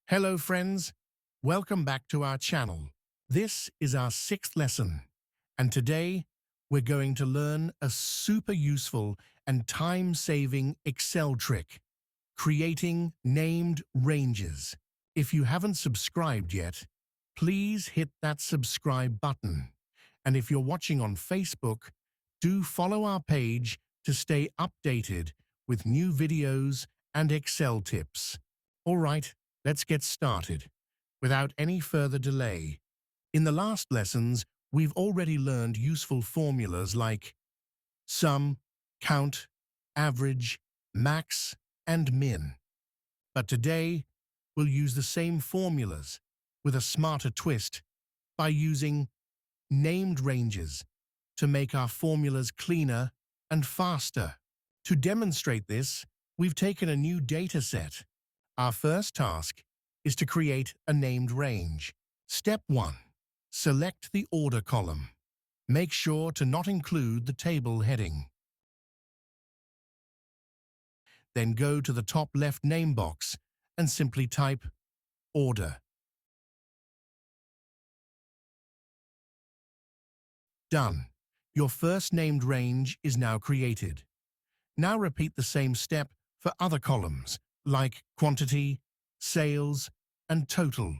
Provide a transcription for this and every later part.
Hello friends, welcome back to our channel. This is our 6th lesson, and today we're going to learn a super useful and time-saving Excel trick, creating named ranges. If you haven't subscribed yet, please hit that subscribe button. And if you're watching on Facebook, do follow our page to stay updated with new videos and Excel tips. All right, let's get started. Without any further delay. In the last lessons, we've already learned useful formulas like sum, count, average, max, and min. But today, we'll use the same formulas with a smarter twist by using named ranges to make our formulas cleaner and faster. To demonstrate this, we've taken a new data set. Our first task is to create a named range. Step 1. Select the order column. Make sure to not include the table heading. Then go to the top left name box and simply type Order. Done. Your first named range is now created. Now repeat the same step for other columns like quantity, sales, and total.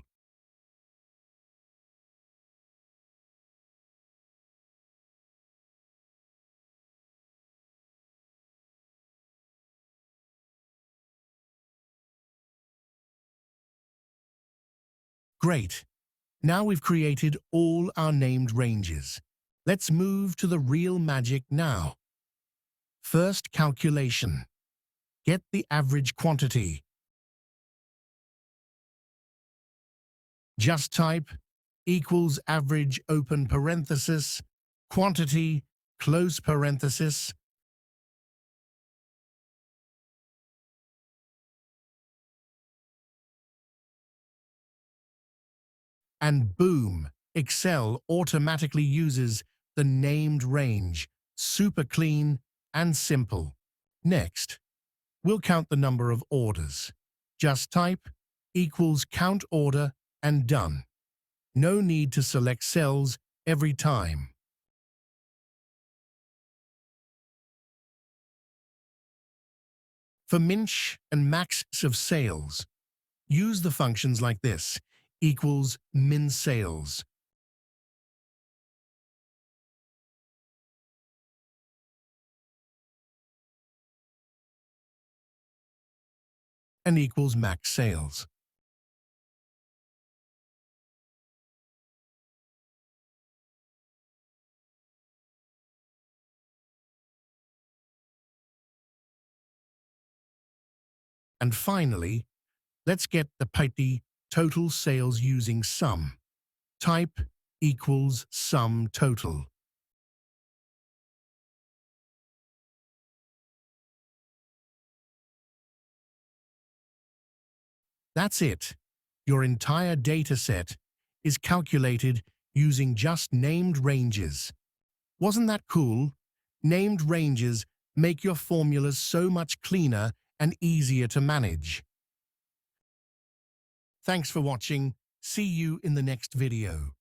Great! Now we've created all our named ranges. Let's move to the real magic now. First, calculation. Get the average quantity. Just type equals average open parenthesis, quantity close parenthesis. And boom, Excel automatically uses the named range. Super clean and simple. Next, we'll count the number of orders. Just type equals count order and done. No need to select cells every time. For minch and max of sales, use the functions like this, equals min sales. And equals max sales. And finally, let's get the petty total sales using sum. Type equals sum total. That's it. Your entire data set is calculated using just named ranges. Wasn't that cool? Named ranges make your formulas so much cleaner and easier to manage. Thanks for watching. See you in the next video.